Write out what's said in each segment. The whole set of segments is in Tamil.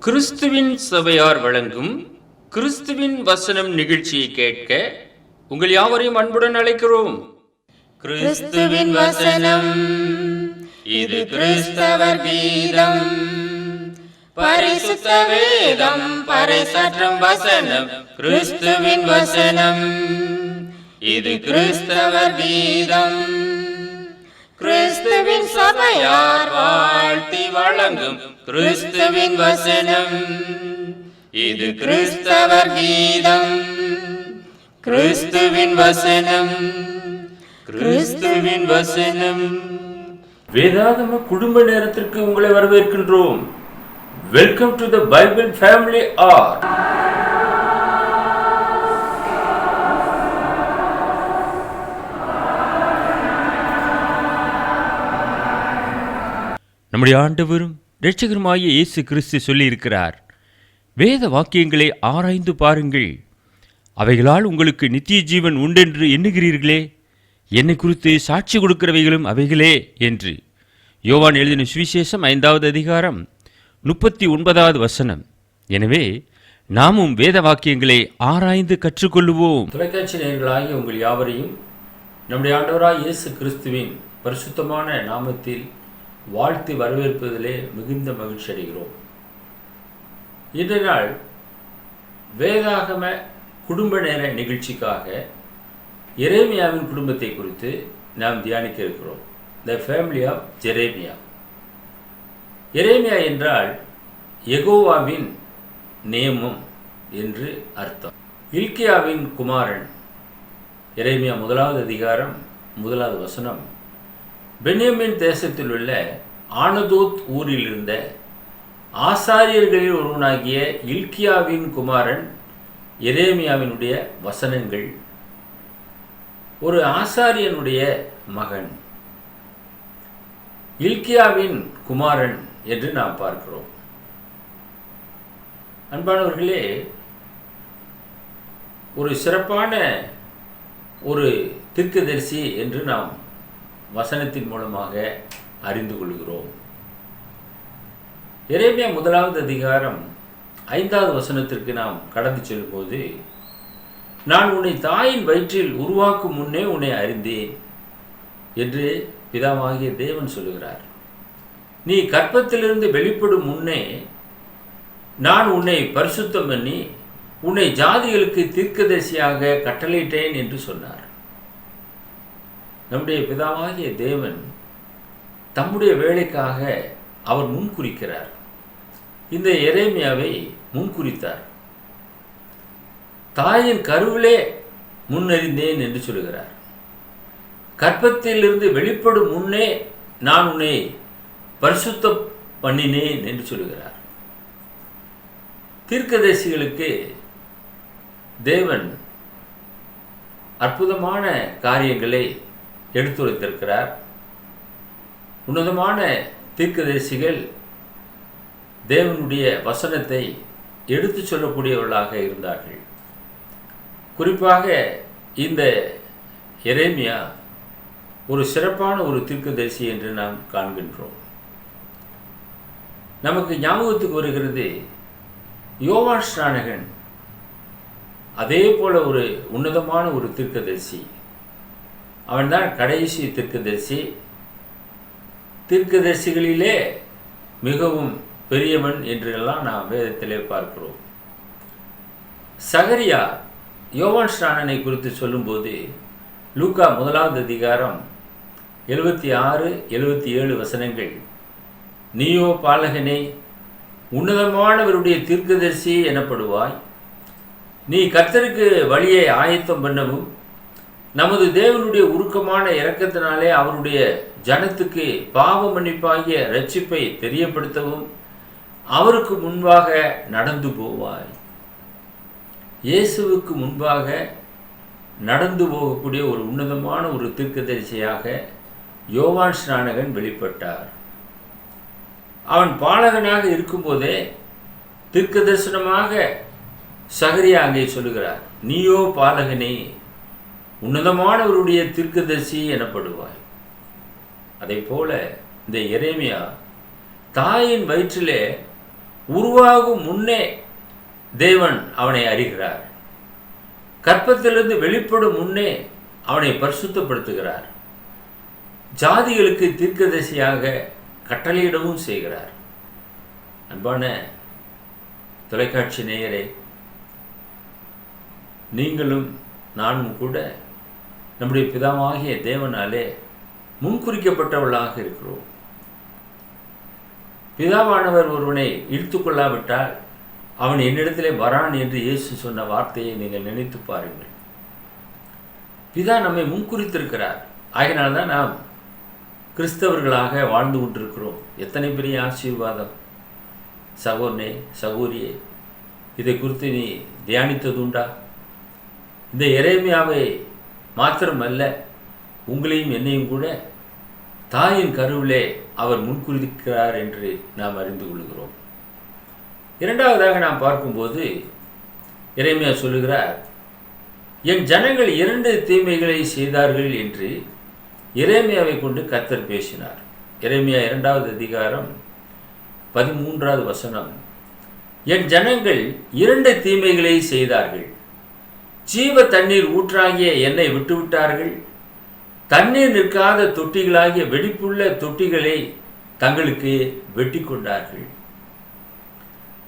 கிறிஸ்துவின் சபையார் வழங்கும் கிறிஸ்துவின் வசனம் நிகழ்ச்சியை கேட்க உங்கள் யாவரையும் அன்புடன் அழைக்கிறோம். கிறிஸ்துவின் வசனம், இது கிறிஸ்தவர் கீதம். பரிசுத்த வேதம் பறைசாற்றும் வசனம், கிறிஸ்துவின் வசனம், இது கிறிஸ்தவர் கீதம். கிறிஸ்துவின் சபையார் வாழ்த்தி வழங்கும் கிறிஸ்துவின் வசனம், இது கிறிஸ்தவர் கீதம். கிறிஸ்துவின் வசனம், கிறிஸ்துவின் வசனம். வேதாகம குடும்ப நேரத்திற்கு உங்களை வரவேற்கின்றோம். Welcome to the Bible family hour. நம்முடைய ஆண்டவரும் இரட்சகருமாகிய இயேசு கிறிஸ்து சொல்லியிருக்கிறார், வேத வாக்கியங்களை ஆராய்ந்து பாருங்கள், அவைகளால் உங்களுக்கு நித்திய ஜீவன் உண்டென்று எண்ணுகிறீர்களே, என்னை குறித்து சாட்சி கொடுக்கிறவைகளும் அவைகளே என்று. யோவான் எழுதின சுவிசேஷம் 5வது அதிகாரம் 39வது வசனம். எனவே நாமும் வேத வாக்கியங்களை ஆராய்ந்து கற்றுக்கொள்ளுவோம். தொலைக்காட்சி நேயர்களாகிய உங்கள் யாவரையும் நம்முடைய ஆண்டவராய் இயேசு கிறிஸ்துவின் பரிசுத்தமான நாமத்தில் வாழ்த்து வரவேற்பதிலே மிகுந்த மகிழ்ச்சி அடைகிறோம். இன்றைய நாள் வேதாகம குடும்ப நேர நிகழ்ச்சிக்காக எரேமியாவின் குடும்பத்தை குறித்து நாம் தியானிக்க இருக்கிறோம். The family of Jeremiah. எரேமியா என்றால் யெகோவாவின் நேமம் என்று அர்த்தம். இல்க்கியாவின் குமாரன். எரேமியா 1வது அதிகாரம் 1வது வசனம், பென்யமீன் தேசத்தில் உள்ள ஆனதோத் ஊரில் இருந்த ஆசாரியர்களில் ஒருவனாகிய இல்க்கியாவின் குமாரன் எரேமியாவினுடைய வசனங்கள். ஒரு ஆசாரியனுடைய மகன் இல்க்கியாவின் குமாரன் என்று நாம் பார்க்கிறோம். அன்பானவர்களே, ஒரு சிறப்பான ஒரு தீர்க்கதரிசி என்று நாம் வசனத்தின் மூலமாக அறிந்து கொள்கிறோம். எரேமியா 1வது அதிகாரம் 5வது வசனத்திற்கு நாம் கடந்து செல்லும்போது, நான் உன்னை தாயின் வயிற்றில் உருவாக்கும் முன்னே உன்னை அறிந்தேன் என்று பிதாவாகிய தேவன் சொல்லுகிறார். நீ கர்ப்பத்திலிருந்து வெளிப்படும் முன்னே நான் உன்னை பரிசுத்தம் பண்ணி உன்னை ஜாதிகளுக்கு தீர்க்கதரிசியாக கட்டளையிட்டேன் என்று சொன்னார். நம்முடைய பிதாவாகிய தேவன் தம்முடைய வேலைக்காக அவர் முன்குறிக்கிறார். இந்த எரேமியாவை முன்குறித்தார். தாயின் கருவிலே முன்னறிந்தேன் என்று சொல்கிறார். கர்ப்பத்திலிருந்து வெளிப்படும் முன்னே நான் உன்னை பரிசுத்தம் பண்ணினேன் என்று சொல்கிறார். தீர்க்கதரிசிகளுக்கு தேவன் அற்புதமான காரியங்களை எடுத்துரைத்திருக்கிறார். உன்னதமான தீர்க்கதரிசிகள் தேவனுடைய வசனத்தை எடுத்து சொல்லக்கூடியவர்களாக இருந்தார்கள். குறிப்பாக இந்த எரேமியா ஒரு சிறப்பான ஒரு தீர்க்கதரிசி என்று நாம் காண்கின்றோம். நமக்கு ஞாபகத்துக்கு வருகிறது யோவான் ஸ்நானகன். அதே போல ஒரு உன்னதமான ஒரு தீர்க்கதரிசி. அவன்தான் கடைசி தீர்க்கதரிசி. தீர்க்கதரிசிகளிலே மிகவும் பெரியவன் என்றெல்லாம் நாம் வேதத்திலே பார்க்கிறோம். சகரியா யோவான் ஸ்நானனை குறித்து சொல்லும்போது லூக்கா 1வது அதிகாரம் 76, 77 வசனங்கள், நீயோ பாலகனே, உன்னதமானவருடைய தீர்க்கதரிசி எனப்படுவாய். நீ கர்த்தருக்கு வழியை ஆயத்தம் பண்ணவும் நமது தேவனுடைய உருக்கமான இரக்கத்தினாலே அவருடைய ஜனத்துக்கு பாவ மன்னிப்பாகிய இரட்சிப்பை தெரியப்படுத்தவும் அவருக்கு முன்பாக நடந்து போவாய். இயேசுவுக்கு முன்பாக நடந்து போகக்கூடிய ஒரு உன்னதமான ஒரு தீர்க்கதரிசியாக யோவான் ஸ்நானகன் வெளிப்பட்டார். அவன் பாலகனாக இருக்கும்போதே தீர்க்க தரிசனமாக சகரியா அங்கே சொல்லுகிறார், நீயோ பாலகனே, உன்னதமானவருடைய தீர்க்கதரிசி எனப்படுவாய். அதை போல இந்த எரேமியா தாயின் வயிற்றிலே உருவாகும் முன்னே தேவன் அவனை அறிகிறார். கர்ப்பத்திலிருந்து வெளிப்படும் முன்னே அவனை பரிசுத்தப்படுத்துகிறார். ஜாதிகளுக்கு தீர்க்கதரிசியாக கட்டளையிடவும் செய்கிறார். அன்பான தொலைக்காட்சி நேயரே, நீங்களும் நானும் கூட நம்முடைய பிதாவாகிய தேவனாலே முன்குறிக்கப்பட்டவர்களாக இருக்கிறோம். பிதாவானவர் ஒருவனை இழுத்து கொள்ளாவிட்டால் அவன் என்னிடத்திலே வரான் என்று இயேசு சொன்ன வார்த்தையை நீங்கள் நினைத்து பாருங்கள். பிதா நம்மை முன்குறித்திருக்கிறார். ஆகையினால்தான் நாம் கிறிஸ்தவர்களாக வாழ்ந்து கொண்டிருக்கிறோம். எத்தனை பெரிய ஆசீர்வாதம்! சகோதரனே, சகோதரியே, இதை குறித்து நீ தியானித்ததுண்டா? இந்த எரேமியாவை மாத்திரமல்ல, உங்களையும் என்னையும் கூட தாயின் கருவிலே அவர் முன்குறிக்கிறார் என்று நாம் அறிந்து கொள்கிறோம். இரண்டாவதாக நாம் பார்க்கும்போது எரேமியா சொல்லுகிறார், என் ஜனங்கள் 2 தீமைகளை செய்தார்கள் என்று எரேமியாவை கொண்டு கர்த்தர் பேசினார். எரேமியா 2வது அதிகாரம் 13வது வசனம், என் ஜனங்கள் 2 தீமைகளை செய்தார்கள். ஜீவ தண்ணீர் ஊற்றாகிய என்னை விட்டுவிட்டார்கள். தண்ணீர் நிற்காத தொட்டிகளாகிய வெடிப்புள்ள தொட்டிகளை தங்களுக்கு வெட்டி கொண்டார்கள்.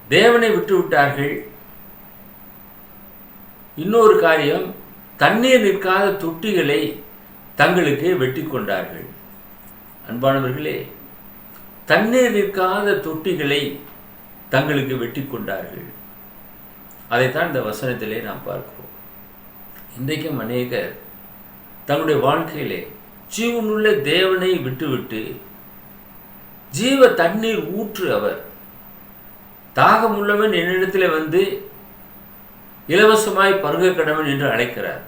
தேவனை விட்டுவிட்டார்கள். இன்னொரு காரியம், தண்ணீர் நிற்காத தொட்டிகளை தங்களுக்கு வெட்டி கொண்டார்கள். அன்பானவர்களே, தண்ணீர் நிற்காத தொட்டிகளை தங்களுக்கு வெட்டி கொண்டார்கள். அதைத்தான் இந்த வசனத்திலே நாம் பார்க்கிறோம். இன்றைக்கும் அநேகர் தங்களுடைய வாழ்க்கையிலே ஜீவனுள்ள தேவனை விட்டுவிட்டு ஜீவ தண்ணீர் ஊற்று அவர், தாகமுள்ளவன் என்னிடத்தில் வந்து இலவசமாய் பருக கடவன் என்று அழைக்கிறார்.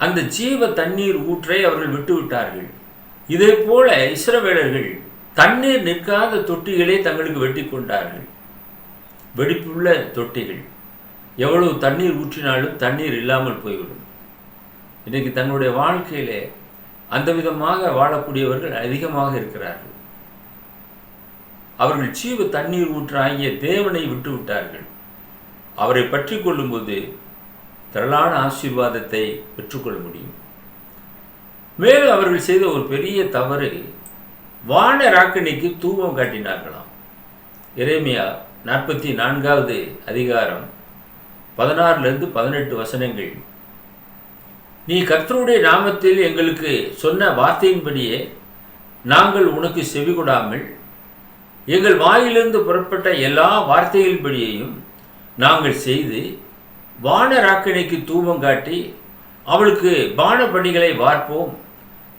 அந்த ஜீவ தண்ணீர் ஊற்றை அவர்கள் விட்டுவிட்டார்கள். இதே போல இஸ்ரவேலர்கள் தண்ணீர் நிற்காத தொட்டிகளை தங்களுக்கு வெட்டி கொண்டார்கள். வெடிப்புள்ள தொட்டிகள், எவ்வளவு தண்ணீர் ஊற்றினாலும் தண்ணீர் இல்லாமல் போய்விடும். இன்றைக்கு தன்னுடைய வாழ்க்கையிலே அந்த விதமாக வாழக்கூடியவர்கள் அதிகமாக இருக்கிறார்கள். அவர்கள் ஜீவ தண்ணீர் ஊற்றாகிய தேவனை விட்டு விட்டார்கள். அவரை பற்றி கொள்ளும்போது திரளான ஆசீர்வாதத்தை பெற்றுக்கொள்ள முடியும். மேலும் அவர்கள் செய்த ஒரு பெரிய தவறு, வான ராக்கினிக்கு தூபம் காட்டினார்களாம். எரேமியா 44வது அதிகாரம் 16லிருந்து 18 வசனங்கள், நீ கர்த்தருடைய நாமத்தில் எங்களுக்கு சொன்ன வார்த்தையின்படியே நாங்கள் உனக்கு செவிகொடாமல் எங்கள் வாயிலிருந்து புறப்பட்ட எல்லா வார்த்தைகளின்படியையும் நாங்கள் செய்து வானராக்கினிக்கு தூபம் காட்டி அவளுக்கு பானபடிகளை வார்ப்போம்.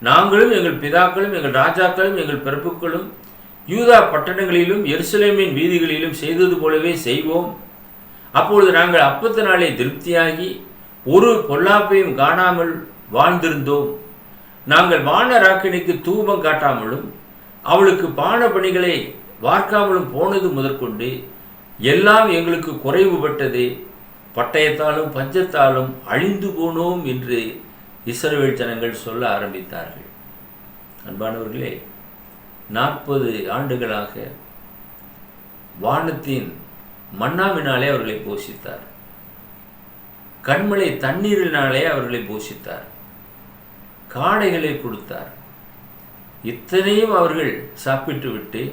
நாங்களும் எங்கள் பிதாக்களும் எங்கள் ராஜாக்களும் எங்கள் பிறப்புக்களும் யூதா பட்டணங்களிலும் எருசலேமின் வீதிகளிலும் செய்தது போலவே செய்வோம். அப்பொழுது நாங்கள் அப்பத்தினாலே திருப்தியாகி ஒரு பொல்லாப்பையும் காணாமல் வாழ்ந்திருந்தோம். நாங்கள் வானராக்கினிக்கு தூபம் காட்டாமலும் அவளுக்கு பானபணிகளை வார்க்காமலும் போனது முதற்கொண்டு எல்லாம் எங்களுக்கு குறைவுபட்டது. பட்டயத்தாலும் பஞ்சத்தாலும் அழிந்து போனோம் என்று இஸ்ரவேல் ஜனங்கள் சொல்ல ஆரம்பித்தார்கள். அன்பானவர்களே, 40 ஆண்டுகளாக வானத்தின் மன்னாவினாலே அவர்களை போஷித்தார். கண்மலை தண்ணீரினாலே அவர்களை போஷித்தார். காடைகளை கொடுத்தார். இத்தனையும் அவர்கள் சாப்பிட்டு விட்டு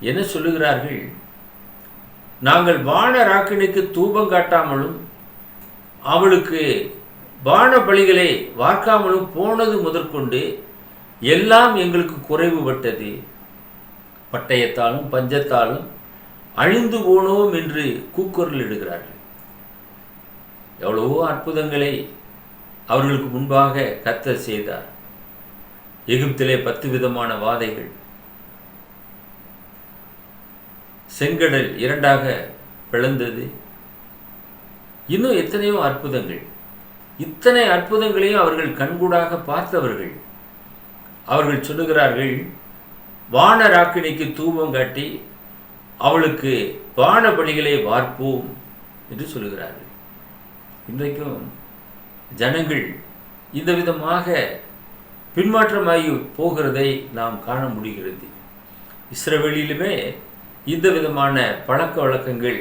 என்ன சொல்லுகிறார்கள்? நாங்கள் வானராக்கினிக்கு தூபம் காட்டாமலும் அவளுக்கு பான பலிகளை வார்க்காமலும் போனது முதற்கொண்டு எல்லாம் எங்களுக்கு குறைவுபட்டது. பட்டயத்தாலும் பஞ்சத்தாலும் அழிந்து போனோம் என்று கூக்குரல் இடுகிறார்கள். எவ்வளவோ அற்புதங்களை அவர்களுக்கு முன்பாக கர்த்தர் செய்தார். எகிப்திலே 10 விதமான வாதைகள், செங்கடல் 2ஆக பிளந்தது, இன்னும் எத்தனையோ அற்புதங்கள். இத்தனை அற்புதங்களையும் அவர்கள் கண்கூடாக பார்த்தவர்கள். அவர்கள் சொல்லுகிறார்கள், வானராக்கினிக்கு தூபம் காட்டி அவளுக்கு பானபலிகளை வார்ப்போம் என்று சொல்லுகிறார்கள். இன்றைக்கும் ஜனங்கள் இந்த விதமாக பின்மாற்றமாகி போகிறதை நாம் காண முடிகிறது. இஸ்ரவேலிலுமே இந்த விதமான பழக்க வழக்கங்கள்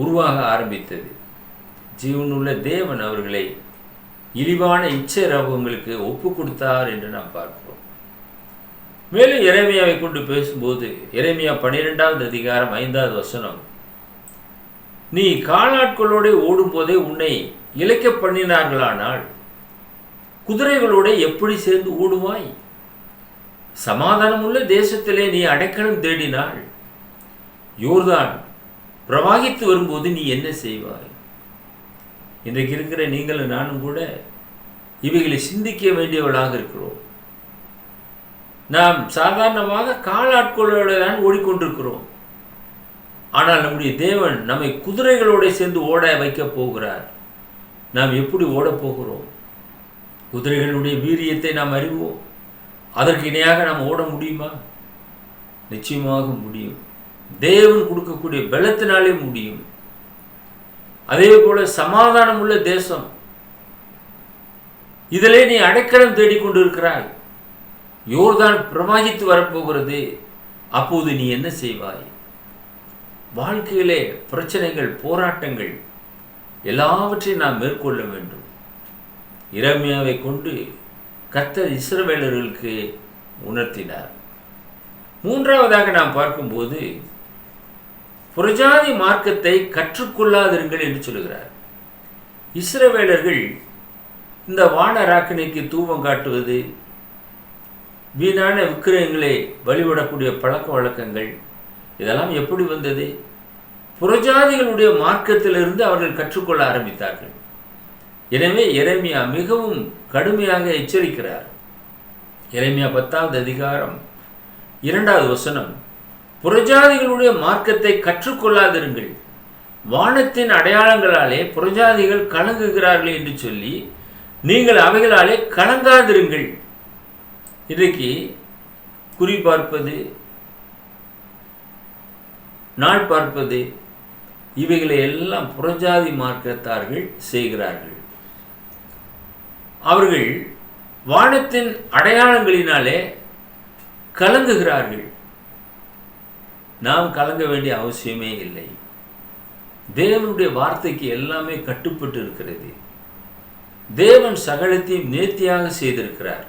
உருவாக ஆரம்பித்தது. ஜீவனுள்ள தேவன் அவர்களை இழிவான இச்சை ரோகங்களுக்கு ஒப்பு கொடுத்தார் என்று நாம் பார்க்கிறோம். மேலும் எரேமியாவை கொண்டு பேசும்போது எரேமியா 12வது அதிகாரம் 5வது வசனம், நீ காலாட்களோடு ஓடும் போதே உன்னை இளைக்க பண்ணினார்களானால் குதிரைகளோடு எப்படி சேர்ந்து ஓடுவாய்? சமாதானமுள்ள தேசத்திலே நீ அடைக்கலம் தேடினாள், யோர்தான் பிரவாகித்து வரும்போது நீ என்ன செய்வாய்? இன்றைக்கு இருக்கிற நீங்களும் நானும் கூட இவைகளை சிந்திக்க வேண்டியவர்களாக இருக்கிறோம். நாம் சாதாரணமாக காலாட்களோடு தான் ஓடிக்கொண்டிருக்கிறோம். ஆனால் நம்முடைய தேவன் நம்மை குதிரைகளோடு சேர்ந்து ஓட வைக்கப் போகிறார். நாம் எப்படி ஓடப் போகிறோம்? குதிரைகளுடைய வீரியத்தை நாம் அறிவோம். அதற்கு இணையாக நாம் ஓட முடியுமா? நிச்சயமாக முடியும். தேவன் கொடுக்கக்கூடிய பலத்தினாலே முடியும். அதே போல சமாதானம் உள்ள தேசம், இதிலே நீ அடைக்கலம் தேடிக்கொண்டிருக்கிறாய். யோர்தான் பிரவாகித்து வரப்போகிறது. அப்போது நீ என்ன செய்வாய்? வாழ்க்கையிலே பிரச்சனைகள், போராட்டங்கள் எல்லாவற்றையும் நாம் மேற்கொள்ள வேண்டும். எரேமியாவை கொண்டு கர்த்தர் இஸ்ரவேலர்களுக்கு உணர்த்தினார். மூன்றாவதாக நாம் பார்க்கும்போது புறஜாதி மார்க்கத்தை கற்றுக்கொள்ளாதிருங்கள் என்று சொல்கிறார். இஸ்ரவேலர்கள் இந்த வானராக்கினைக்கு தூபம் காட்டுவது, வீணான விக்கிரகங்களை வழிபடக்கூடிய பழக்க வழக்கங்கள், இதெல்லாம் எப்படி வந்தது? புறஜாதிகளுடைய மார்க்கத்திலிருந்து அவர்கள் கற்றுக்கொள்ள ஆரம்பித்தார்கள். எனவே எரேமியா மிகவும் கடுமையாக எச்சரிக்கிறார். எரேமியா 10வது அதிகாரம் 2வது வசனம், புறஜாதிகளுடைய மார்க்கத்தை கற்றுக்கொள்ளாதிருங்கள், வானத்தின் அடையாளங்களாலே புறஜாதிகள் கலங்குகிறார்கள் என்று சொல்லி நீங்கள் அவைகளாலே கலங்காதிருங்கள். இன்றைக்கு குறி பார்ப்பது, நாள் பார்ப்பது, இவைகளை எல்லாம் புறஜாதி மார்க்கத்தார்கள் செய்கிறார்கள். அவர்கள் வானத்தின் அடையாளங்களினாலே கலங்குகிறார்கள். நாம் கலங்க வேண்டிய அவசியமே இல்லை. தேவனுடைய வார்த்தைக்கு எல்லாமே கட்டுப்பட்டு இருக்கிறது. தேவன் சகலத்தையும் நேர்த்தியாக செய்திருக்கிறார்.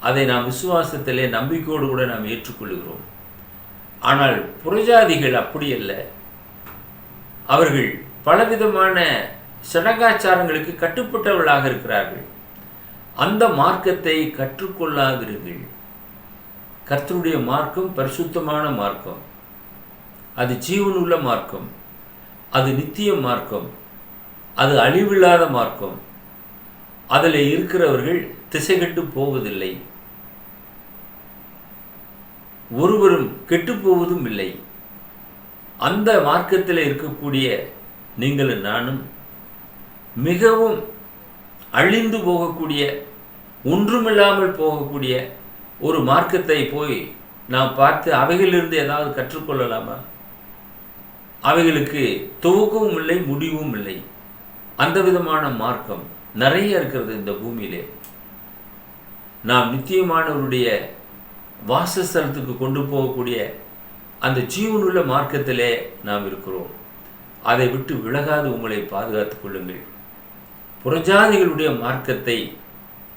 அதை நாம் விசுவாசத்திலே நம்பிக்கையோடு கூட நாம் ஏற்றுக்கொள்கிறோம். ஆனால் புறஜாதிகள் அப்படி அல்ல. அவர்கள் பலவிதமான சடங்காச்சாரங்களுக்கு கட்டுப்பட்டவர்களாக இருக்கிறார்கள். அந்த மார்க்கத்தை கற்றுக்கொள்ளாதிருங்கள். கர்த்தருடைய மார்க்கம் பரிசுத்தமான மார்க்கம், அது ஜீவனுள்ள மார்க்கம், அது நித்திய மார்க்கம், அது அழிவில்லாத மார்க்கம். அதில் இருக்கிறவர்கள் திசைகட்டு போவதில்லை, ஒருவரும் கெட்டு போவதும் இல்லை. அந்த மார்க்கத்தில் இருக்கக்கூடிய நீங்களும் நானும் மிகவும் அழிந்து போகக்கூடிய, ஒன்றுமில்லாமல் போகக்கூடிய ஒரு மார்க்கத்தை போய் நாம் பார்த்து அவைகளிலிருந்து ஏதாவது கற்றுக்கொள்ளலாமா? அவைகளுக்கு துவக்கமும் இல்லை, முடிவும் இல்லை. அந்த விதமான மார்க்கம் நிறைய இருக்கிறது இந்த பூமியிலே. நாம் நித்தியமானவருடைய வாசஸ்தலத்துக்கு கொண்டு போகக்கூடிய அந்த ஜீவனுள்ள மார்க்கத்திலே நாம் இருக்கிறோம். அதை விட்டு விலகாது உங்களை பாதுகாத்துக் கொள்ளுங்கள். புறஜாதிகளுடைய மார்க்கத்தை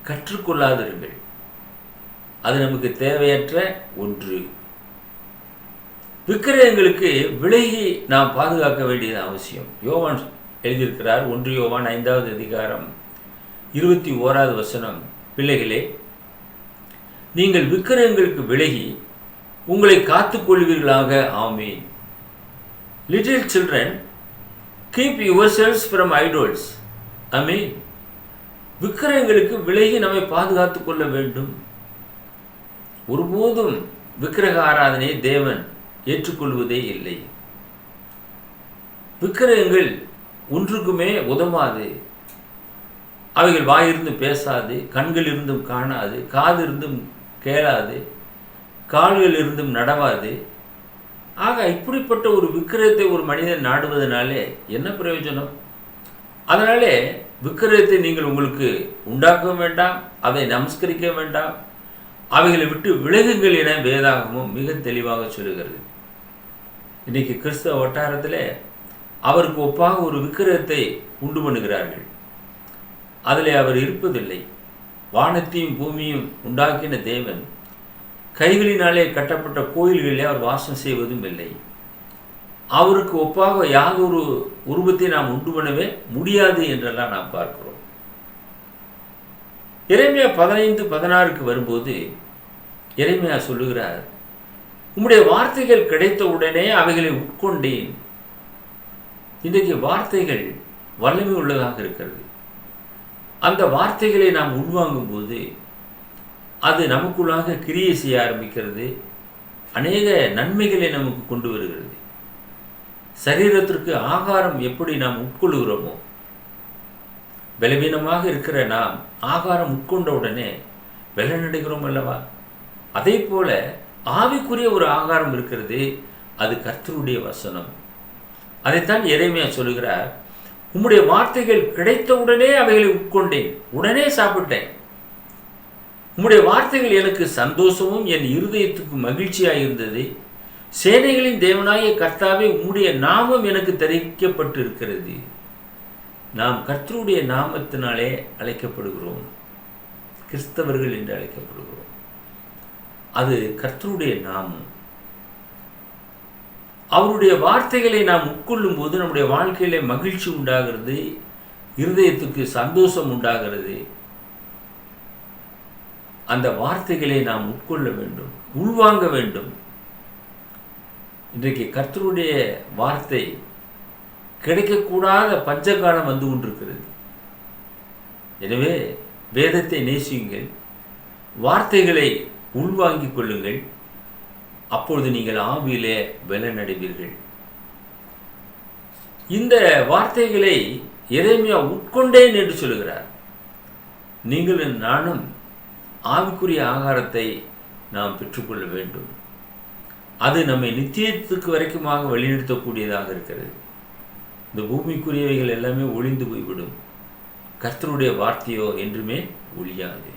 கற்றுக்கொள்ளாதிருங்கள். அது நமக்கு தேவையற்ற ஒன்று. விக்கிரகங்களுக்கு விலகி நாம் பாதுகாக்க வேண்டியது அவசியம். யோவான் எழுதியிருக்கிறார், 1 யோவான் 5வது அதிகாரம் 21வது வசனம், பிள்ளைகளே, நீங்கள் விக்கிரகங்களுக்கு விலகி உங்களை காத்துக்கொள்வீர்களாக. ஆமீன். Little children, keep your selves from idols. ஆமீன். விக்கிரகங்களுக்கு விலகி நம்மை பாதுகாத்துக் கொள்ள வேண்டும். ஒருபோதும் விக்கிரக ஆராதனையை தேவன் ஏற்றுக்கொள்வதே இல்லை. விக்கிரகங்கள் ஒன்றுக்குமே உதவாது. அவைகள் வாயிருந்து பேசாது, கண்கள் இருந்தும் காணாது, காது இருந்தும் கேளாது, கால்கள் இருந்தும் நடவாது. ஆக இப்படிப்பட்ட ஒரு விக்கிரகத்தை ஒரு மனிதன் நாடுவதனாலே என்ன பிரயோஜனம்? அதனாலே விக்கிரகத்தை நீங்கள் உங்களுக்கு உண்டாக்க வேண்டாம், அதை நமஸ்கரிக்க வேண்டாம். அவைகளை விட்டு விலகுங்கள் என வேதாகமும் மிக தெளிவாக சொல்லுகிறது. இன்னைக்கு கிறிஸ்தவ வட்டாரத்தில் அவருக்கு ஒப்பாக ஒரு விக்கிரகத்தை உண்டு பண்ணுகிறார்கள். அதில் அவர் இருப்பதில்லை. வானத்தையும் பூமியும் உண்டாக்கின தேவன் கைகளினாலே கட்டப்பட்ட கோயில்களிலே அவர் வாசம் செய்வதும் இல்லை. அவருக்கு ஒப்பாக யாதொரு உருவத்தை நாம் உண்டு பண்ணவே முடியாது என்றெல்லாம் நாம் பார்க்கிறோம். எரேமியா 15:16 வரும்போது எரேமியா சொல்லுகிறார், உம்முடைய வார்த்தைகள் கிடைத்த உடனே அவைகளை உட்கொண்டேன். இன்றைக்கு வார்த்தைகள் வல்லமை உள்ளதாக இருக்கிறது. அந்த வார்த்தைகளை நாம் உள்வாங்கும் போது அது நமக்குள்ளாக கிரியை செய்ய ஆரம்பிக்கிறது. அநேக நன்மைகளை நமக்கு கொண்டு வருகிறது. சரீரத்திற்கு ஆகாரம் எப்படி நாம் உட்கொள்கிறோமோ, பலவீனமாக இருக்கிற நாம் ஆகாரம் உட்கொண்ட உடனே பலனடைகிறோம் அல்லவா? அதே போல ஆவிக்குரிய ஒரு ஆகாரம் இருக்கிறது. அது கர்த்தருடைய வசனம். அதைத்தான் எரேமியா சொல்லுகிறார், உம்முடைய வார்த்தைகள் கிடைத்த உடனே அவைகளை உட்கொண்டேன், உடனே சாப்பிட்டேன். உம்முடைய வார்த்தைகள் எனக்கு சந்தோஷமும் என் இருதயத்துக்கு மகிழ்ச்சியாக இருந்தது. சேனைகளின் தேவனாகிய கர்த்தாவே, உம்முடைய நாமம் எனக்கு தெரிவிக்கப்பட்டு இருக்கிறது. நாம் கர்த்தருடைய நாமத்தினாலே அழைக்கப்படுகிறோம். கிறிஸ்தவர்கள் என்று அழைக்கப்படுகிறோம். அது கர்த்தருடைய நாமம். அவருடைய வார்த்தைகளை நாம் உட்கொள்ளும் போது நம்முடைய வாழ்க்கையிலே மகிழ்ச்சி உண்டாகிறது, இருதயத்துக்கு சந்தோஷம் உண்டாகிறது. அந்த வார்த்தைகளை நாம் உட்கொள்ள வேண்டும், உள்வாங்க வேண்டும். இன்றைக்கு கர்த்தருடைய வார்த்தை கிடைக்கக்கூடாத பஞ்சகாலம் வந்து கொண்டிருக்கிறது. எனவே வேதத்தை நேசியுங்கள், வார்த்தைகளை உள்வாங்கிக் கொள்ளுங்கள். அப்பொழுது நீங்கள் ஆவியிலே பலனடைவீர்கள். இந்த வார்த்தைகளை எரேமியா உட்கொண்டேன் என்று சொல்லுகிறார். நீங்கள் நானும் ஆவிக்குரிய ஆகாரத்தை நாம் பெற்றுக்கொள்ள வேண்டும். அது நம்மை நித்தியத்துக்கு வரைக்குமாக வழிநடத்தக்கூடியதாக இருக்கிறது. இந்த பூமிக்குரியவைகள் எல்லாமே ஒளிந்து போய்விடும். கர்த்தருடைய வார்த்தையோ என்றுமே ஒழியாது.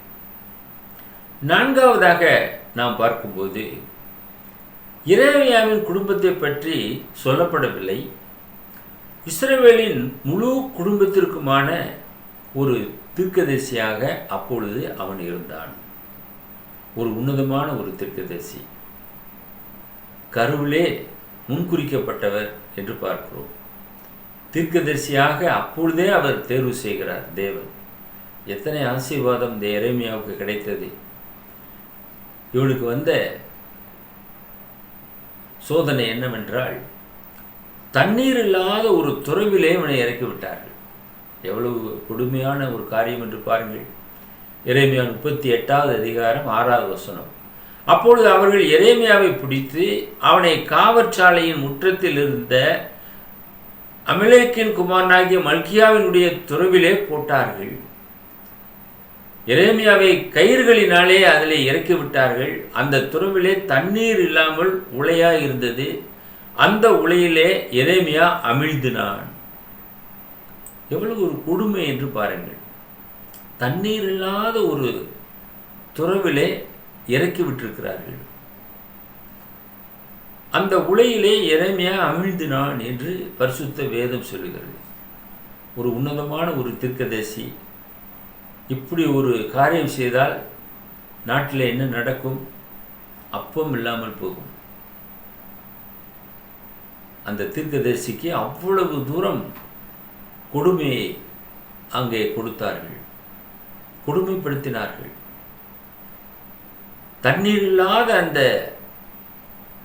நான்காவதாக நாம் பார்க்கும்போது எரேமியாவின் குடும்பத்தை பற்றி சொல்லப்படவில்லை. இஸ்ரவேலின் முழு குடும்பத்திற்குமான ஒரு தீர்க்கதரிசியாக அப்பொழுது அவன் இருந்தான். ஒரு உன்னதமான ஒரு தீர்க்கதரிசி, கருவிலே முன்குறிக்கப்பட்டவர் என்று பார்க்கிறோம். தீர்க்கதரிசியாக அப்பொழுதே அவர் தேர்வு செய்கிறார் தேவன். எத்தனை ஆசீர்வாதம் இந்த எரேமியாவுக்கு கிடைத்தது! இவனுக்கு வந்த சோதனை என்னவென்றால், தண்ணீர் இல்லாத ஒரு துறவிலே இவனை இறக்கி விட்டார்கள். எவ்வளவு கொடுமையான ஒரு காரியம் என்று பாருங்கள். எரேமியா 38:6 அப்பொழுது அவர்கள் எரேமியாவை பிடித்து அவனை காவற்சாலையின் முற்றத்தில் இருந்த அமலேக்கின் குமாரனாகிய மல்கியாவினுடைய துறவிலே போட்டார்கள். எரேமியாவை கயிறுகளினாலே அதிலே இறக்கி விட்டார்கள். அந்த துறவிலே தண்ணீர் இல்லாமல் உளையாக இருந்தது. அந்த உளையிலே எரேமியா அமிழ்ந்தினான். எவ்வளவு ஒரு கொடுமை என்று பாருங்கள். தண்ணீர் இல்லாத ஒரு துறவிலே இறக்கி விட்டிருக்கிறார்கள். அந்த உளையிலே எரேமியா அமிழ்ந்தினான் என்று பரிசுத்த வேதம் சொல்லுகிறது. ஒரு உன்னதமான ஒரு தீர்க்கதரிசி இப்படி ஒரு காரியம் செய்தால் நாட்டில் என்ன நடக்கும்? அப்பம் இல்லாமல் போகும். அந்த தீர்க்கதரிசிக்கு அவ்வளவு தூரம் கொடுமையை அங்கே கொடுத்தார்கள், கொடுமைப்படுத்தினார்கள். தண்ணீர் இல்லாத அந்த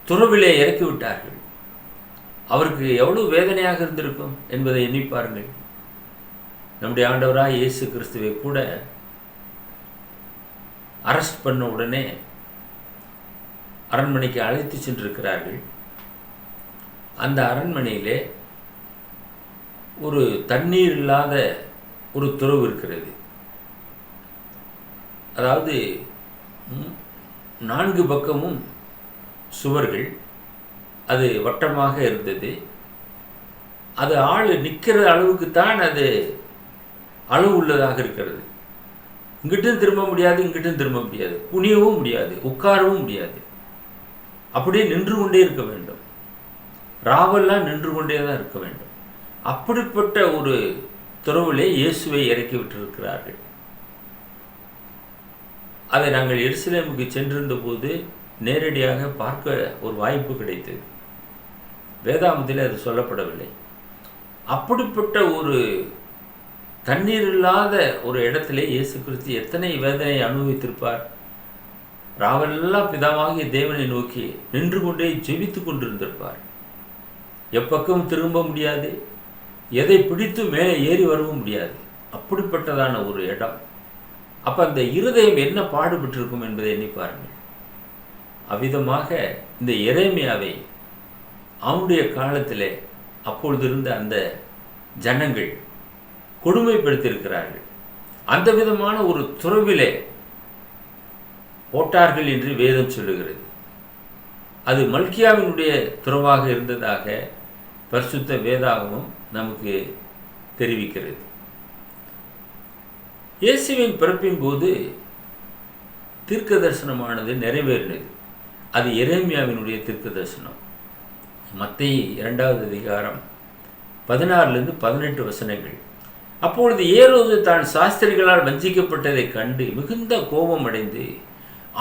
துறவிலே இறக்கி விட்டார்கள். அவருக்கு எவ்வளவு வேதனையாக இருந்திருக்கும் என்பதை எண்ணி பாருங்கள். நம்முடைய ஆண்டவராக இயேசு கிறிஸ்துவை கூட அரெஸ்ட் பண்ண உடனே அரண்மனைக்கு அழைத்து சென்றிருக்கிறார்கள். அந்த அரண்மனையிலே ஒரு தண்ணீர் இல்லாத ஒரு துறவு இருக்கிறது. அதாவது 4 பக்கமும் சுவர்கள், அது வட்டமாக இருந்தது. அது ஆள் நிற்கிற அளவுக்கு தான் அது அளவு உள்ளதாக இருக்கிறது. இங்கிட்டும் திரும்ப முடியாது, இங்கிட்டும் திரும்ப முடியாது, குனியவும் முடியாது, உட்காரவும் முடியாது. அப்படியே நின்று கொண்டே இருக்க வேண்டும். ராவெல்லாம் நின்று கொண்டே தான் இருக்க வேண்டும். அப்படிப்பட்ட ஒரு துறவிலே இயேசுவை இறக்கி விட்டிருக்கிறார்கள். அதை நாங்கள் எருசலேமுக்கு சென்றிருந்த போது நேரடியாக பார்க்க ஒரு வாய்ப்பு கிடைத்தது. வேதாகமத்தில் அது சொல்லப்படவில்லை. அப்படிப்பட்ட ஒரு தண்ணீர் இல்லாத ஒரு இடத்திலே இயேசு கிறிஸ்து எத்தனை வேதனை அனுபவித்திருப்பார். ராவெல்லாம் பிதாவாகிய தேவனை நோக்கி நின்று கொண்டே ஜெபித்து கொண்டிருந்திருப்பார். எப்பக்கம் திரும்ப முடியாது, எதை பிடித்து மேலே ஏறி வரவும் முடியாது. அப்படிப்பட்டதான ஒரு இடம். அப்போ அந்த இருதயம் என்ன பாடுபட்டிருக்கும் என்பதை எண்ணி பாருங்கள். அவ்விதமாக இந்த எரேமியாவை அவனுடைய காலத்திலே அப்பொழுது இருந்த அந்த ஜனங்கள் கொடுமைப்படுத்தியிருக்கிறார்கள். அந்த விதமான ஒரு துறவிலே போட்டார்கள் என்று வேதம் சொல்லுகிறது. அது மல்கியாவினுடைய துறவாக இருந்ததாக பரிசுத்த வேதாகமம் நமக்கு தெரிவிக்கிறது. இயேசுவின் பிறப்பின் போது தீர்க்க தரிசனமானது நிறைவேறினது. அது எரேமியாவினுடைய தீர்க்க தரிசனம். மத்தேயு 2வது அதிகாரம் 16-18 வசனங்கள். அப்பொழுது ஏரோது தான் சாஸ்திரிகளால் வஞ்சிக்கப்பட்டதை கண்டு மிகுந்த கோபம் அடைந்து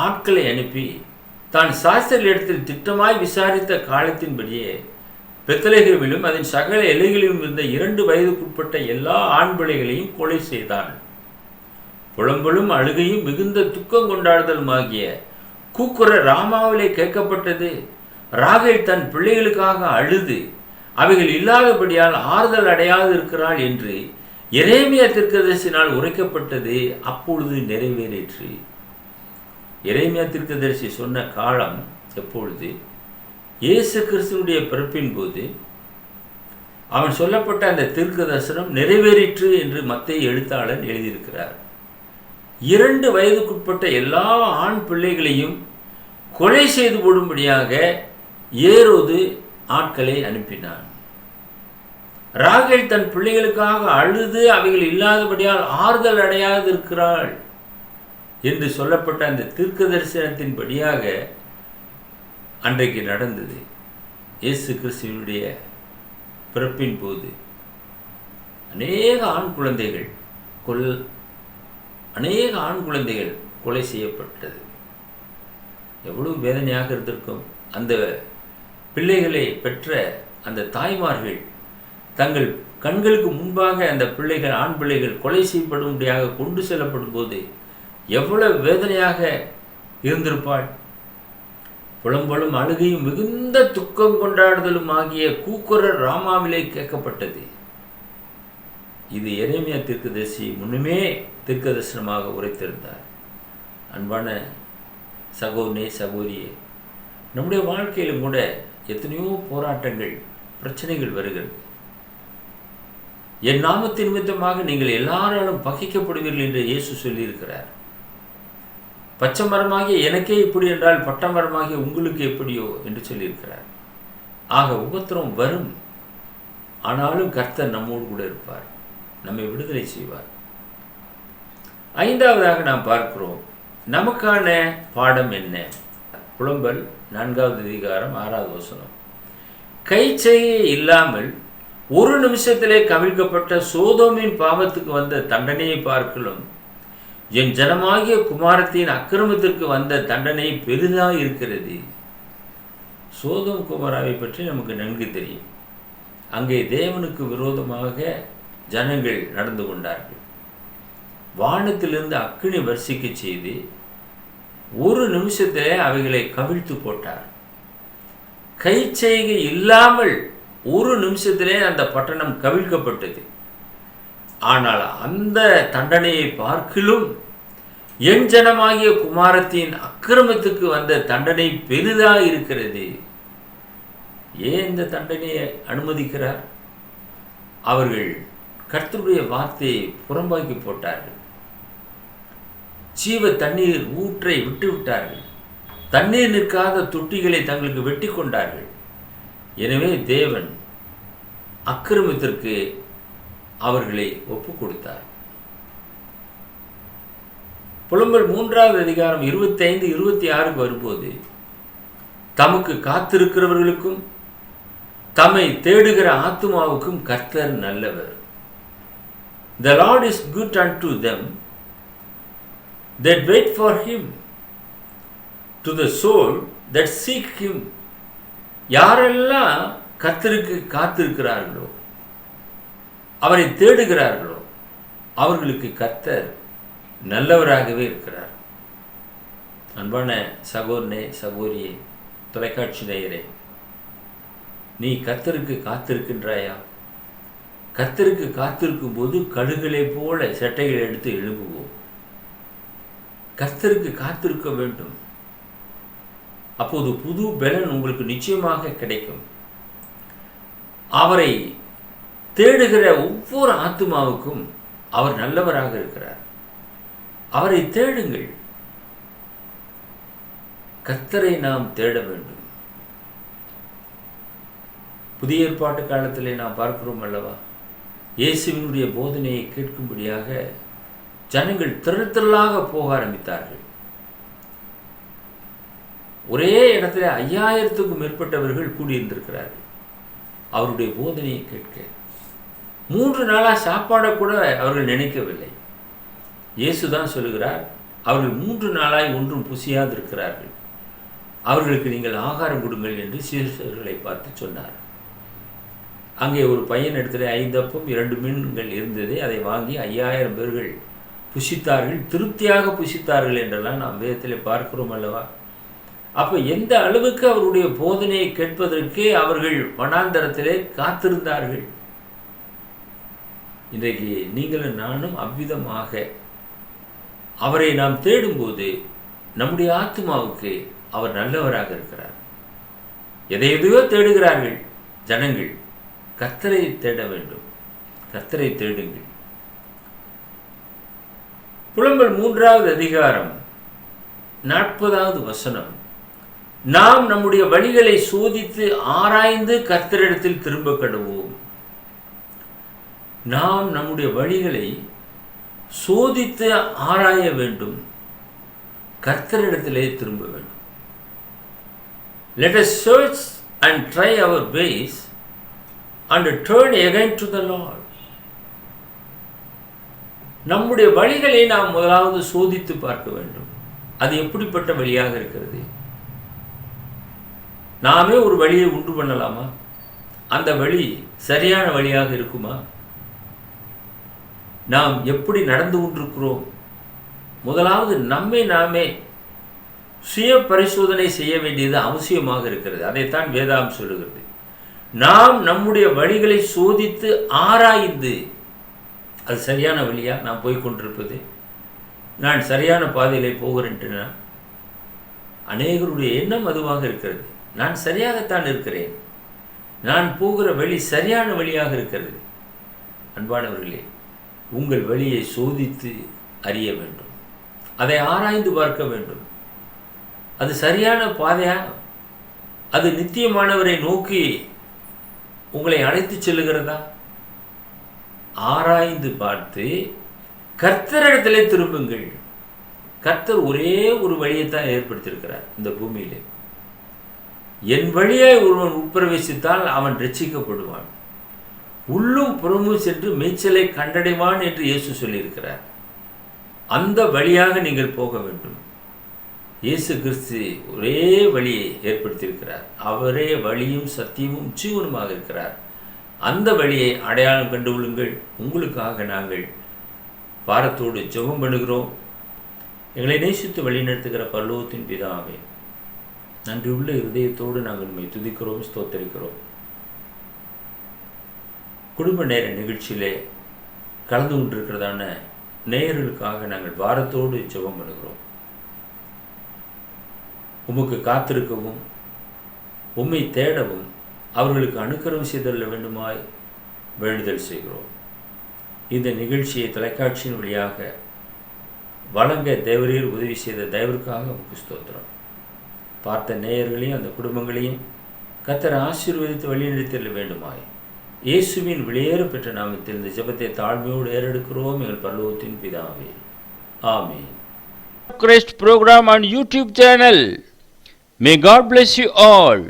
ஆட்களை அனுப்பி தான் சாஸ்திரிகளிடத்தில் திட்டமாய் விசாரித்த காலத்தின்படியே பெத்லகேமிலும் அதன் சகல எல்லைகளிலும் இருந்த 2 வயதுக்குட்பட்ட எல்லா ஆண் பிள்ளைகளையும் கொலை செய்தான். புலம்பலும் அழுகையும் மிகுந்த துக்கம் கொண்டாடுதலுமாகிய கூக்குரல் ராமாவிலே கேட்கப்பட்டது. ராகேல் தன் பிள்ளைகளுக்காக அழுது அவைகள் இல்லாதபடியால் ஆறுதல் அடையாது இருக்கிறாள் என்று எரேமியா தீர்க்கதரிசினால் உரைக்கப்பட்டது அப்பொழுது நிறைவேறிற்று. எரேமியா தீர்க்கதரிசி சொன்ன காலம் எப்பொழுது? இயேசு கிறிஸ்துவினுடைய பிறப்பின் போது அவன் சொல்லப்பட்ட அந்த தீர்க்க தரிசனம் நிறைவேறிற்று என்று மத்தேயு எழுத்தாளன் எழுதியிருக்கிறார். 2 வயதுக்குட்பட்ட எல்லா ஆண் பிள்ளைகளையும் கொலை செய்து போடும்படியாக ஏரோது ஆட்களை அனுப்பினான். ராகேல் தன் பிள்ளைகளுக்காக அழுது அவைகள் இல்லாதபடியால் ஆறுதல் அடையாது இருக்கிறாள் என்று சொல்லப்பட்ட அந்த தீர்க்க தரிசனத்தின்படியாக அன்றைக்கு நடந்தது. இயேசு கிறிஸ்துவினுடைய பிறப்பின் போது அநேக ஆண் குழந்தைகள் கொலை செய்யப்பட்டது. எவ்வளவு வேதனையாக இருந்திருக்கும். அந்த பிள்ளைகளை பெற்ற அந்த தாய்மார்கள் தங்கள் கண்களுக்கு முன்பாக அந்த பிள்ளைகள், ஆண் பிள்ளைகள் கொலை செய்யப்படும்படியாக கொண்டு செல்லப்படும் போது எவ்வளவு வேதனையாக இருந்திருப்பாள். புலம்பலும் அழுகையும் மிகுந்த துக்கம் கொண்டாடுதலும் ஆகிய கூக்குரல் ராமாவிலே கேட்கப்பட்டது. இது எரேமியா தீர்க்கதரிசி முன்னுமே தீர்க்க தரிசனமாக உரைத்திருந்தார். அன்பான சகோதரனே, சகோதரியே, நம்முடைய வாழ்க்கையிலும் கூட எத்தனையோ போராட்டங்கள், பிரச்சனைகள் வருகிறது. என் நாமத்தின் நிமித்தமாக நீங்கள் எல்லாராலும் பகைக்கப்படுவீர்கள் என்று இயேசு சொல்லியிருக்கிறார். பச்சை மரமாகிய எனக்கே இப்படி என்றால் பட்ட மரமாகிய உங்களுக்கு எப்படியோ என்று சொல்லியிருக்கிறார். ஆக உபத்திரம் வரும். ஆனாலும் கர்த்தர் நம்மோடு கூட இருப்பார், நம்மை விடுதலை செய்வார். 5வதாக நாம் பார்க்கிறோம், நமக்கான பாடம் என்ன? புலம்பல் 4வது அதிகாரம் 6வது வசனம். கை செய்கை இல்லாமல் ஒரு நிமிஷத்திலே கவிழ்க்கப்பட்ட சோதோமின் பாவத்துக்கு வந்த தண்டனையை பார்க்கலும் என் ஜனமாகிய குமாரத்தின் அக்கிரமத்திற்கு வந்த தண்டனை பெரிதாக இருக்கிறது. சோதோம் குமாராவை பற்றி நமக்கு நன்கு தெரியும். அங்கே தேவனுக்கு விரோதமாக ஜனங்கள் நடந்து கொண்டார்கள். வானத்திலிருந்து அக்கினி வர்ஷிக்க செய்து ஒரு நிமிஷத்திலே அவைகளை கவிழ்த்து போட்டார். கை செய்கை இல்லாமல் ஒரு நிமிஷத்திலே அந்த பட்டணம் கவிழ்க்கப்பட்டது. ஆனால் அந்த தண்டனையை பார்க்கிலும் என் ஜனமாகிய குமாரத்தின் அக்கிரமத்துக்கு வந்த தண்டனை பெரிதாக இருக்கிறது. ஏன் இந்த தண்டனையை அனுமதிக்கிறார்? அவர்கள் கர்த்தருடைய வார்த்தையை புறம்பாக்கி போட்டார்கள். ஜீவ தண்ணீர் ஊற்றை விட்டு விட்டார்கள். தண்ணீர் நிற்காத தொட்டிகளை தங்களுக்கு வெட்டி கொண்டார்கள். எனவே தேவன் அக்கிரமத்திற்கு அவர்களை ஒப்பு கொடுத்தார். புலம்பல் 3வது அதிகாரம் 25, 26 வரும்போது, தமக்கு காத்திருக்கிறவர்களுக்கும் தம்மை தேடுகிற ஆத்துமாவுக்கும் கர்த்தர் நல்லவர். The Lord is good unto them that wait for him, to the soul that seek him. யாரெல்லாம் கர்த்தருக்கு காத்திருக்கிறார்களோ, அவரை தேடுகிறார்களோ, அவர்களுக்கு கர்த்தர் நல்லவராகவே இருக்கிறார். அன்பான சகோதரனே, சகோதரியே, தொலைக்காட்சி நேயரே, நீ கர்த்தருக்கு காத்திருக்கின்றாயா? கர்த்தருக்கு காத்திருக்கும் போது கழுகளை போல சட்டைகளை எடுத்து எழுப்புவோம். கர்த்தருக்கு காத்திருக்க வேண்டும். அப்போது புது பலன் உங்களுக்கு நிச்சயமாக கிடைக்கும். அவரை தேடுகிற ஒவ்வொரு ஆத்துமாவுக்கும் அவர் நல்லவராக இருக்கிறார். அவரை தேடுங்கள். கர்த்தரை நாம் தேட வேண்டும். புதிய ஏற்பாட்டு காலத்திலே நாம் பார்க்கிறோம் அல்லவா, இயேசுவினுடைய போதனையை கேட்கும்படியாக ஜனங்கள் திரளாக போக ஆரம்பித்தார்கள். ஒரே இடத்துல 5000க்கும் மேற்பட்டவர்கள் கூடியிருந்திருக்கிறார்கள் அவருடைய போதனையை கேட்க. 3 நாளாக சாப்பாடை கூட அவர்கள் நினைக்கவில்லை. இயேசுதான் சொல்லுகிறார், அவர்கள் 3 நாளாய் ஒன்றும் புசியாது இருக்கிறார்கள், அவர்களுக்கு நீங்கள் ஆகாரம் கொடுங்கள் என்று சீஷர்களை பார்த்து சொன்னார். அங்கே ஒரு பையன் இடத்துல 5 அப்பம் 2 மீன்கள் இருந்தது. அதை வாங்கி 5000 பேர்கள் புசித்தார்கள், திருப்தியாக புசித்தார்கள் என்றெல்லாம் நாம் வேதத்தில் பார்க்கிறோம் அல்லவா. அப்போ எந்த அளவுக்கு அவருடைய போதனையை கேட்பதற்கே அவர்கள் வனாந்தரத்திலே காத்திருந்தார்கள். இன்றைக்கு நீங்களும் நானும் அவ்விதமாக அவரை நாம் தேடும்போது நம்முடைய ஆத்மாவுக்கு அவர் நல்லவராக இருக்கிறார். எதையோ தேடுகிறார்கள் ஜனங்கள். கர்த்தரை தேட வேண்டும். கர்த்தரை தேடுங்கள். புலம்பல் 3வது அதிகாரம் 40வது வசனம், நாம் நம்முடைய வழிகளை சோதித்து ஆராய்ந்து கர்த்தரிடத்தில் திரும்ப கடவோம். நாம் நம்முடைய வழிகளை சோதித்து ஆராய வேண்டும், கர்த்தரிடத்திலே திரும்ப வேண்டும். Let us search and try our ways and turn again to the Lord. நம்முடைய வழிகளை நாம் முதலாவது சோதித்து பார்க்க வேண்டும். அது எப்படிப்பட்ட வழியாக இருக்கிறது? நாமே ஒரு வழியை உண்டு பண்ணலாமா? அந்த வழி சரியான வழியாக இருக்குமா? நாம் எப்படி நடந்து கொண்டிருக்கிறோம்? முதலாவது நம்மை நாமே சுய பரிசோதனை செய்ய வேண்டியது அவசியமாக இருக்கிறது. அதைத்தான் வேதாகம் சொல்லுகிறது. நாம் நம்முடைய வழிகளை சோதித்து ஆராய்ந்து, அது சரியான வழியா நான் போய்கொண்டிருப்பது, நான் சரியான பாதையிலே போகிறேன்ட்டு அநேகருடைய எண்ணம் அதுவாக இருக்கிறது. நான் சரியாகத்தான் இருக்கிறேன், நான் போகிற வழி சரியான வழியாக இருக்கிறது. அன்பானவர்களே, உங்கள் வழியை சோதித்து அறிய வேண்டும், அதை ஆராய்ந்து பார்க்க வேண்டும். அது சரியான பாதையா? அது நித்தியமானவரை நோக்கி உங்களை அழைத்து செல்லுகிறதா? ஆராய்ந்து பார்த்து கர்த்தரிடத்திலே திரும்புங்கள். கர்த்தர் ஒரே ஒரு வழியைத்தான் ஏற்படுத்தியிருக்கிறார் இந்த பூமியிலே. என் வழியாய் ஒருவன் உட்பிரவேசித்தால் அவன் ரட்சிக்கப்படுவான், உள்ளும் புறமும் சென்று மேய்ச்சலை கண்டடைவான் என்று இயேசு சொல்லியிருக்கிறார். அந்த வழியாக நீங்கள் போக வேண்டும். இயேசு கிறிஸ்து ஒரே வழியை ஏற்படுத்தியிருக்கிறார். அவரே வழியும் சத்தியமும் ஜீவனுமாக இருக்கிறார். அந்த வழியை அடையாளம் கண்டுகொள்ளுங்கள். உங்களுக்காக நாங்கள் பாரத்தோடு ஜெபம் பண்ணுகிறோம். எங்களை நேசித்து வழிநடத்துகிற பரலோகத்தின் பிதாவே, நன்றியுள்ள இருதயத்தோடு நாங்கள் உம்மை துதிக்கிறோம், ஸ்தோத்தரிக்கிறோம். குடும்ப நேர நிகழ்ச்சியிலே கலந்து கொண்டிருக்கிறதான நேயர்களுக்காக நாங்கள் பாரத்தோடு ஜெபம் பண்ணுகிறோம். உமக்கு காத்திருக்கவும் உம்மை தேடவும் அவர்களுக்கு அனுக்கிரகம் செய்தல்ல வேண்டுமாய் வேண்டுதல் செய்கிறோம். இந்த நிகழ்ச்சியை தொலைக்காட்சியின் வழியாக வழங்க தேவரீர் உதவி செய்த தயவிற்காக உமக்கு ஸ்தோத்திரம். பார்த்த நேயர்களையும் அந்த குடும்பங்களையும் கர்த்தர் ஆசீர்வதித்து வழிநடத்தல்ல வேண்டுமாய் இயேசுவின் வெளியேற பெற்ற நாமத்தில் இந்த ஜெபத்தை தாழ்மையோடு ஏறெடுக்கிறோம் எங்கள் பரலோகத்தின் பிதாவே, ஆமென். Christ program on YouTube channel. May God bless you all.